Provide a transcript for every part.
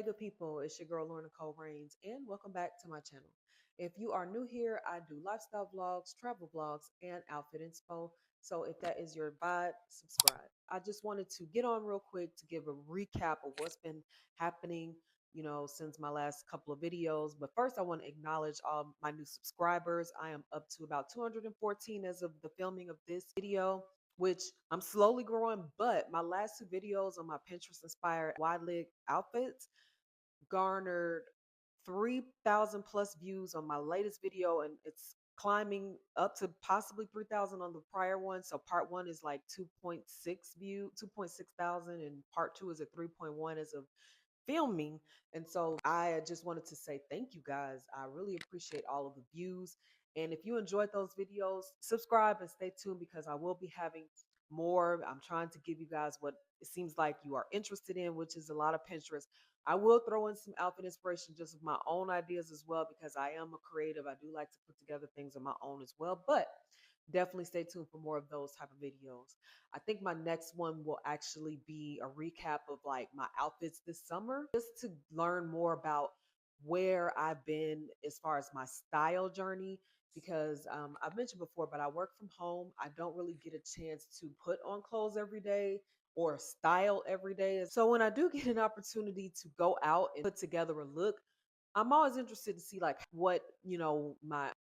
good people, it's your girl Lorna Cole Rains, and welcome back to my channel. If you are new here, I do lifestyle vlogs, travel vlogs, and outfit inspo. So if that is your vibe, subscribe. I just wanted to get on real quick to give a recap of what's been happening, since my last couple of videos. But first, I want to acknowledge all my new subscribers. I am up to about 214 as of the filming of this video, which I'm slowly growing. But my last two videos on my Pinterest inspired wide leg outfits garnered 3,000 plus views on my latest video, and it's climbing up to possibly 3,000 on the prior one. So part one is like 2.6 thousand, and part two is at 3.1 as of filming. And so I just wanted to say thank you guys. I really appreciate all of the views. And if you enjoyed those videos, subscribe and stay tuned because I will be having more. I'm trying to give you guys what it seems like you are interested in, which is a lot of Pinterest. I will throw in some outfit inspiration just with my own ideas as well because I am a creative. I do like to put together things on my own as well. But definitely stay tuned for more of those type of videos. I think my next one will actually be a recap of like my outfits this summer, just to learn more about where I've been as far as my style journey. Because I've mentioned before, but I work from home. I don't really get a chance to put on clothes every day or style every day. So when I do get an opportunity to go out and put together a look, I'm always interested to see like what, my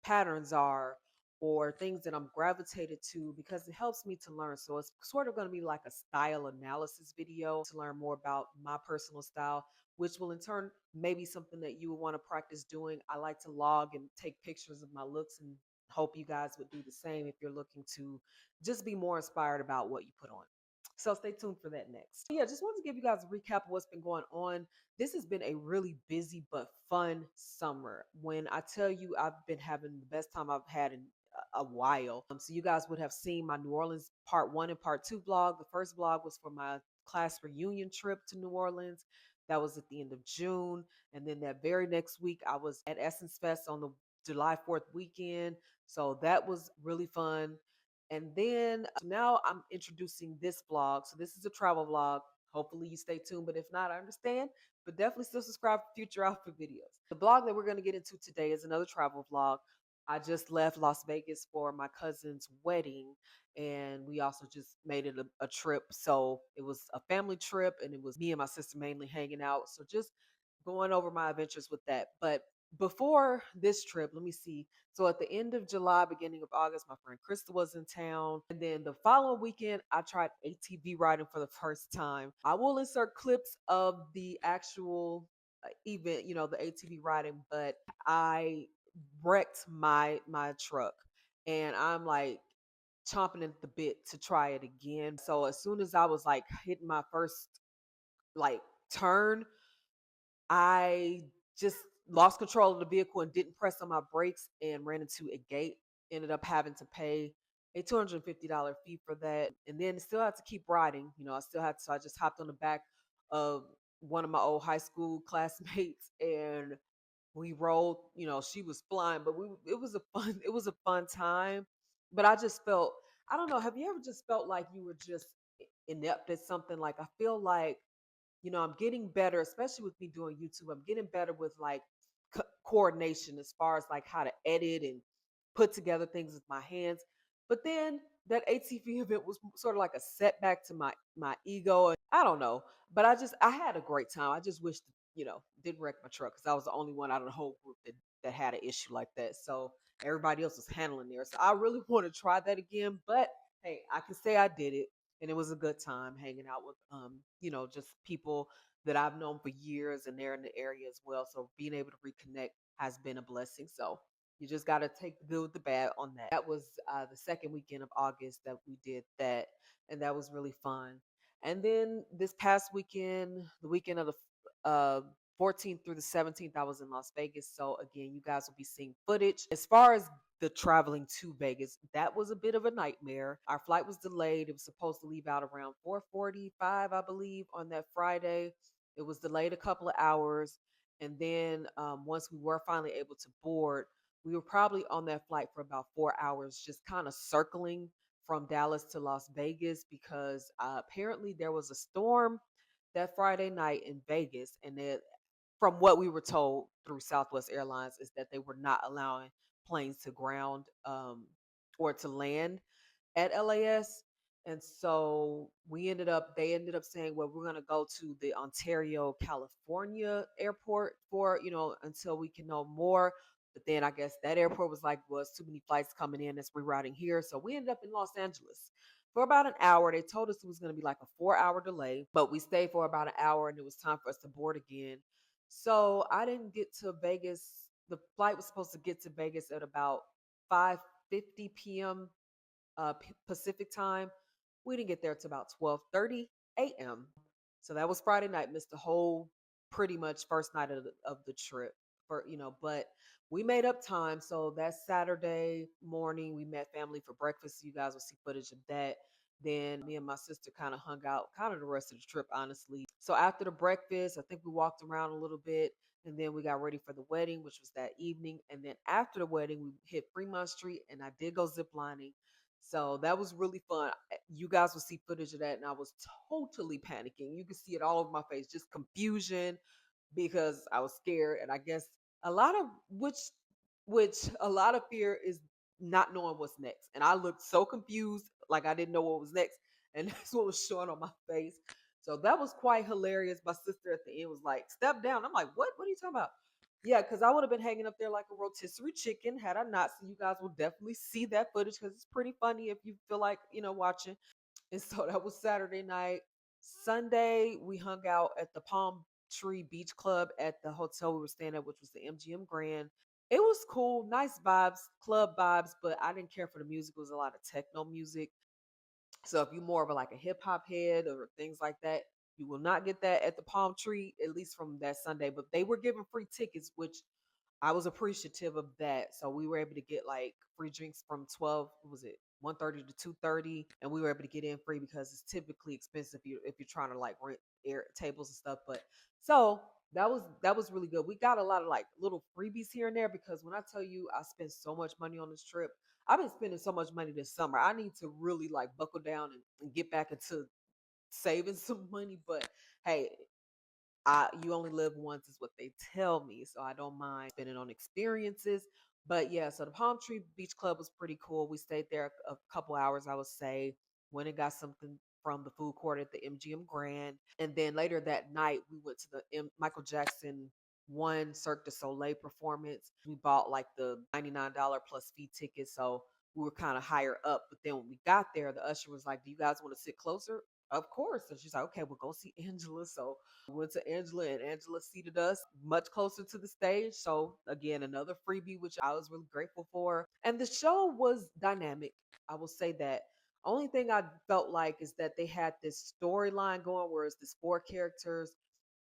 patterns are or things that I'm gravitated to because it helps me to learn. So it's sort of going to be like a style analysis video to learn more about my personal style, which will in turn maybe something that you would want to practice doing. I like to log and take pictures of my looks and hope you guys would do the same if you're looking to just be more inspired about what you put on. So stay tuned for that next. Yeah, just wanted to give you guys a recap of what's been going on. This has been a really busy but fun summer. When I tell you I've been having the best time I've had in a while. So you guys would have seen my New Orleans part one and part two vlog. The first vlog was for my class reunion trip to New Orleans. That was at the end of June. And then that very next week, I was at Essence Fest on the July 4th weekend. So that was really fun. And then now I'm introducing this vlog. So this is a travel vlog. Hopefully you stay tuned, but if not, I understand. But definitely still subscribe for future outfit videos. The vlog that we're going to get into today is another travel vlog. I just left Las Vegas for my cousin's wedding, and we also just made it a trip. So it was a family trip, and it was me and my sister mainly hanging out. So just going over my adventures with that. But before this trip, let me see. So at the end of July, beginning of August, my friend Krista was in town. And then the following weekend, I tried ATV riding for the first time. I will insert clips of the actual event, the ATV riding, but I wrecked my truck. And I'm like chomping at the bit to try it again. So as soon as I was like hitting my first like turn, I just lost control of the vehicle and didn't press on my brakes and ran into a gate. Ended up having to pay a $250 fee for that. And then still had to keep riding. I still had to, so I just hopped on the back of one of my old high school classmates and we rolled, she was flying, but it was a fun time. But I just felt, I don't know, have you ever just felt like you were just inept at something? Like I feel like I'm getting better, especially with me doing YouTube. I'm getting better with like coordination as far as like how to edit and put together things with my hands. But then that ATV event was sort of like a setback to my ego. And I don't know, but I had a great time. I just wished, didn't wreck my truck because I was the only one out of the whole group that had an issue like that. So everybody else was handling theirs. So I really want to try that again. But hey, I can say I did it and it was a good time hanging out with just people that I've known for years and they're in the area as well. So being able to reconnect has been a blessing. So you just got to take the good with the bad on that. That was the second weekend of August that we did that, and that was really fun. And then this past weekend, the weekend of the 14th through the 17th, I was in Las Vegas. So again, you guys will be seeing footage. As far as the traveling to Vegas, that was a bit of a nightmare. Our flight was delayed. It was supposed to leave out around 4:45, I believe, on that Friday. It was delayed a couple of hours. And then once we were finally able to board, we were probably on that flight for about 4 hours, just kind of circling from Dallas to Las Vegas because apparently there was a storm that Friday night in Vegas, and then from what we were told through Southwest Airlines is that they were not allowing planes to ground or to land at LAS. And so they ended up saying, well, we're going to go to the Ontario, California airport for, until we can know more. But then I guess that airport was like, was too many flights coming in that's rerouting here. So we ended up in Los Angeles for about an hour. They told us it was going to be like a 4 hour delay, but we stayed for about an hour and it was time for us to board again. So I didn't get to Vegas. The flight was supposed to get to Vegas at about 5:50 p.m. Pacific time. We didn't get there till about 12:30 a.m. So that was Friday night. Missed the whole pretty much first night of the trip. But we made up time. So that Saturday morning, we met family for breakfast. You guys will see footage of that. Then me and my sister kind of hung out, kind of the rest of the trip, honestly. So after the breakfast, I think we walked around a little bit, and then we got ready for the wedding, which was that evening. And then after the wedding, we hit Fremont Street, and I did go ziplining. So that was really fun. You guys will see footage of that, and I was totally panicking. You can see it all over my face, just confusion because I was scared, and I guess a lot of which a lot of fear is not knowing what's next. And I looked so confused, like I didn't know what was next, and that's what was showing on my face. So that was quite hilarious. My sister at the end was like, "Step down." I'm like, "What? What are you talking about?" Yeah, because I would have been hanging up there like a rotisserie chicken had I not. So you guys will definitely see that footage because it's pretty funny if you feel like watching. And so that was Saturday night. Sunday we hung out at the Palm Tree Beach Club at the hotel we were staying at, which was the MGM Grand. It was cool, nice vibes, club vibes, but I didn't care for the music. It was a lot of techno music. So if you're more of like a hip hop head or things like that, you will not get that at the Palm Tree, at least from that Sunday. But they were giving free tickets, which I was appreciative of that. So we were able to get like free drinks from 12, what was it, 1:30 to 2:30, and we were able to get in free because it's typically expensive if you're trying to like rent air tables and stuff. But so that was really good. We got a lot of like little freebies here and there because when I tell you I spent so much money on this trip, I've been spending so much money this summer. I need to really like buckle down and get back into saving some money. But hey, you only live once is what they tell me, so I don't mind spending on experiences. But yeah, so the Palm Tree Beach Club was pretty cool. We stayed there a couple hours, I would say. Went and got something from the food court at the MGM Grand, and then later that night we went to the Michael Jackson one Cirque du Soleil performance. We bought like the $99 plus fee ticket, so we were kind of higher up. But then when we got there, the usher was like, "Do you guys want to sit closer?" Of course. And she's like, "Okay, we'll go see Angela." So we went to Angela, and Angela seated us much closer to the stage. So again, another freebie, which I was really grateful for. And the show was dynamic. I will say that. Only thing I felt like is that they had this storyline going where it's these four characters,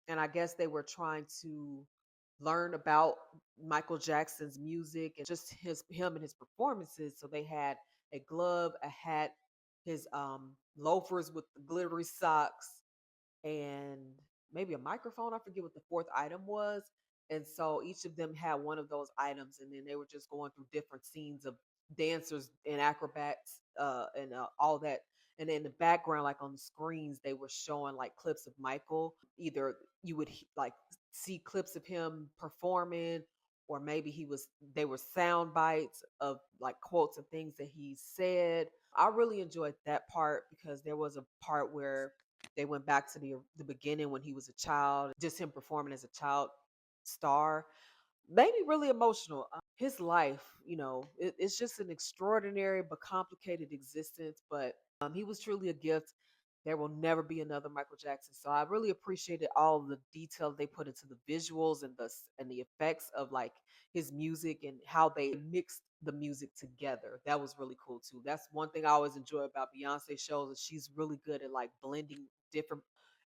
and I guess they were trying to learn about Michael Jackson's music and just him and his performances. So they had a glove, a hat, his loafers with the glittery socks, and maybe a microphone. I forget what the fourth item was. And so each of them had one of those items, and then they were just going through different scenes of dancers and acrobats and all that. And in the background, like on the screens, they were showing like clips of Michael. Either you would like see clips of him performing, or maybe they were sound bites of like quotes and things that he said. I really enjoyed that part because there was a part where they went back to the beginning when he was a child, just him performing as a child star. Made me really emotional. His life, it's just an extraordinary but complicated existence. But he was truly a gift. There will never be another Michael Jackson. So I really appreciated all the detail they put into the visuals and the effects of like his music and how they mixed the music together. That was really cool too. That's one thing I always enjoy about Beyonce shows is she's really good at like blending different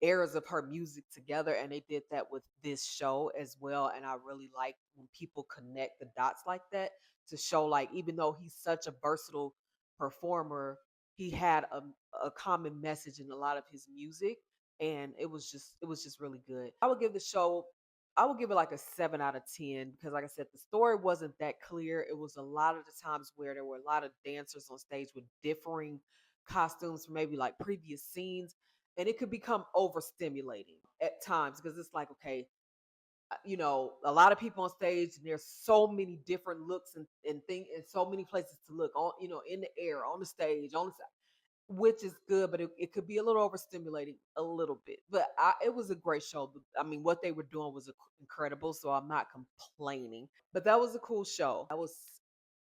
eras of her music together, and they did that with this show as well. And I really like when people connect the dots like that to show like even though he's such a versatile performer, he had a common message in a lot of his music, and it was just really good. I would give it like a 7 out of 10 because like I said, the story wasn't that clear. It was a lot of the times where there were a lot of dancers on stage with differing costumes from maybe like previous scenes, and it could become overstimulating at times because it's like, okay, a lot of people on stage, and there's so many different looks and things, and so many places to look on, in the air, on the stage, on the side, which is good, but it could be a little overstimulating a little bit. But it was a great show. I mean, what they were doing was incredible, so I'm not complaining. But that was a cool show. That was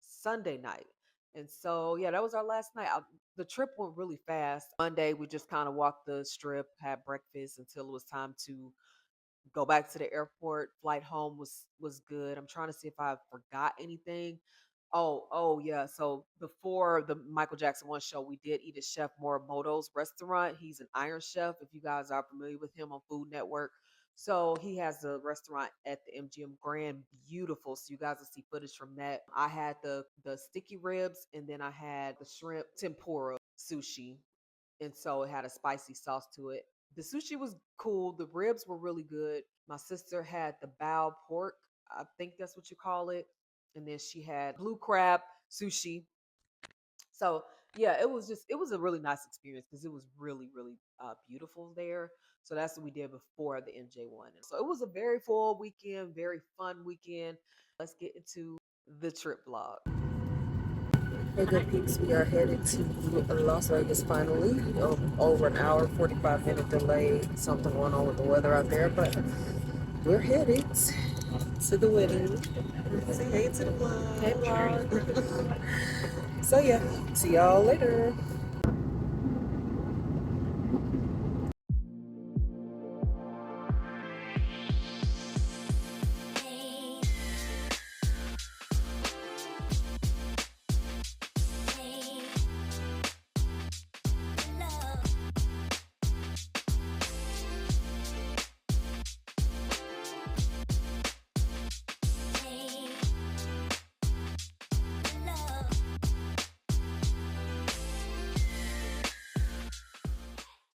Sunday night. And so, yeah, that was our last night. The trip went really fast. Monday, we just kind of walked the strip, had breakfast until it was time to go back to the airport. Flight home was good. I'm trying to see if I forgot anything. Oh yeah. So before the Michael Jackson one show, we did eat at Chef Morimoto's restaurant. He's an Iron Chef. If you guys are familiar with him on Food Network. So he has a restaurant at the MGM Grand, beautiful. So you guys will see footage from that. I had the sticky ribs, and then I had the shrimp tempura sushi, and so it had a spicy sauce to it. The sushi was cool. The ribs were really good. My sister had the bao pork, I think that's what you call it, and then she had blue crab sushi. So yeah, it was a really nice experience because it was really really beautiful there. So that's what we did before the MJ1. So it was a very full weekend, very fun weekend. Let's get into the trip vlog. Hey, good peeps, we are headed to Las Vegas finally. Over an hour, 45-minute delay. Something going on with the weather out there, but we're headed to the wedding. Say hey to the vlog. Hey, vlog. So, yeah, see y'all later.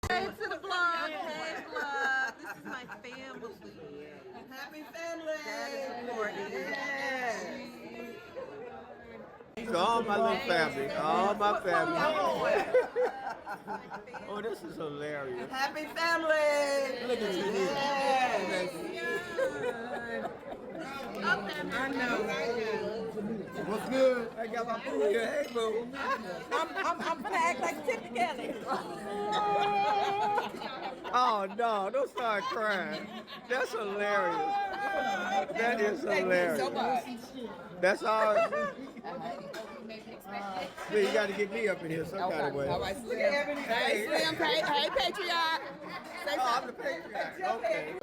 Hey to the vlog. Hey vlog. This is my family. Happy family. To all my little family, all my family. Oh, this is hilarious. Happy family. Look at you. Yes. I know. What's good? I got my food here. Hey, boo. I'm gonna act like Tiffany Kelly. Oh, no, don't start crying. That's hilarious. That is hilarious. So much. That's all. You got to get me up in here some kind of way. All right, Slim. Hey, Slim. Hey, Patriot. Say Oh, I'm something. the patriot. Okay.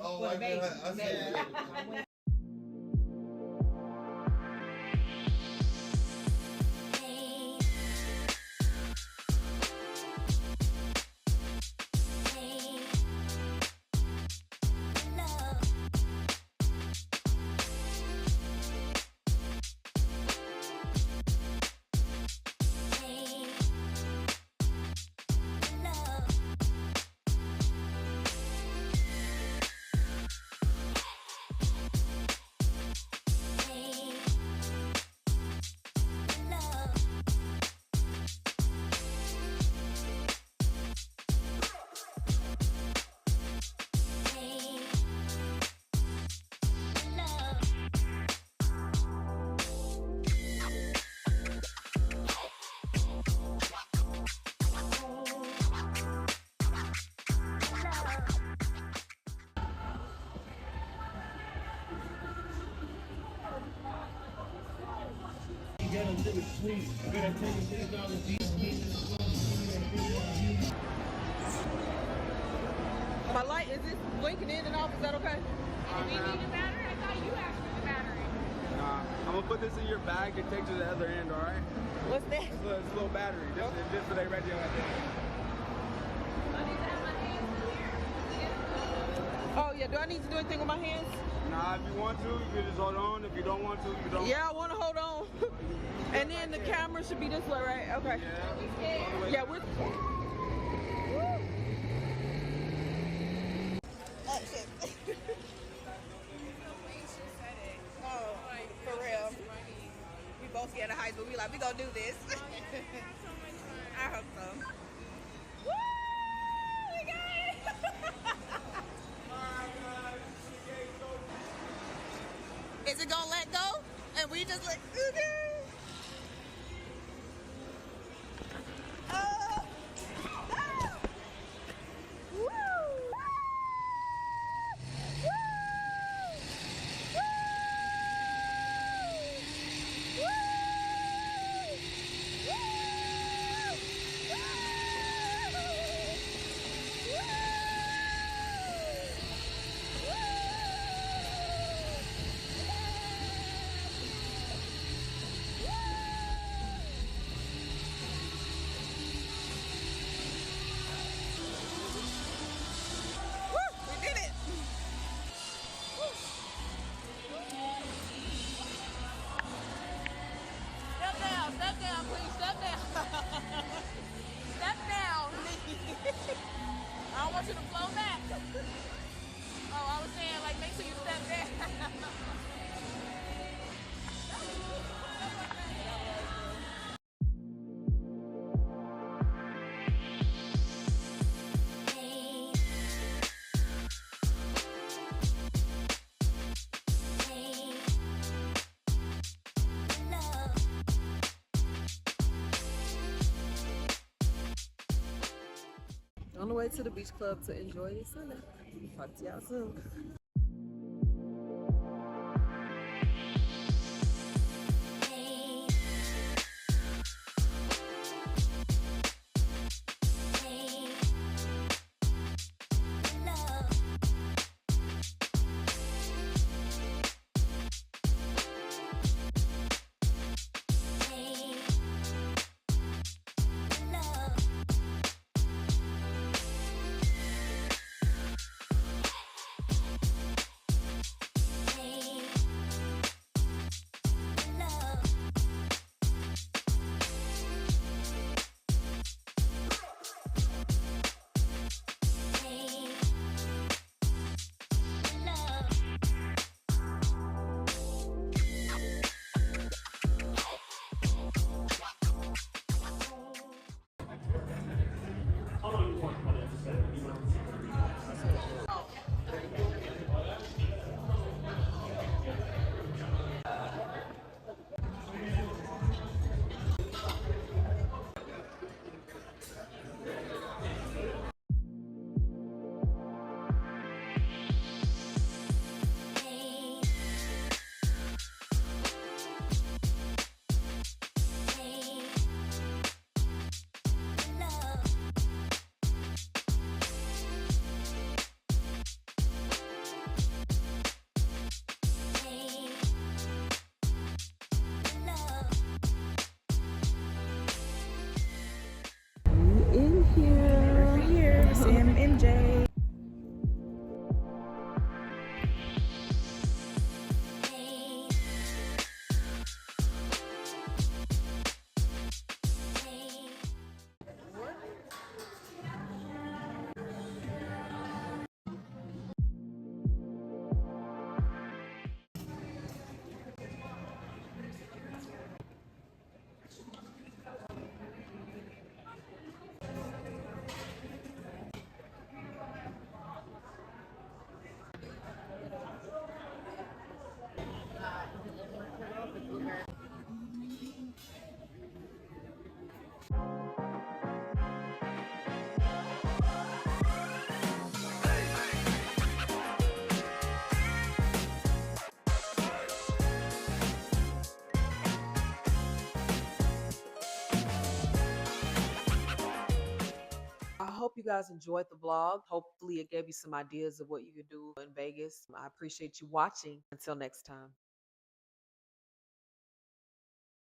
Oh, I see it. My light, is this blinking in and off? Is that okay? Do we need a battery? I thought you asked for the battery. I'm going to put this in your bag and take to the other end, all right? What's that? It's a little battery. This is a radio right there. Oh, yeah. Do I need to do anything with my hands? Nah, if you want to, you can just hold on. If you don't want to, you don't. Yeah, I want to hold on. And then the camera should be this way, right? Okay. Yeah. Yeah, we're... Oh, for real. We both scared of heights, but we like, we gonna do this. I hope so. Woo! And we just like, okay. Oh. Ah. Woo. We did it! Step down, please. Step down. Step down, please. I don't want you to flow back. Oh, I was saying, like, make sure you step down. On the way to the beach club to enjoy your Sunday. Talk to y'all soon. In here, Sam MJ. I hope you guys enjoyed the vlog. Hopefully it gave you some ideas of what you could do in Vegas. I appreciate you watching. Until next time.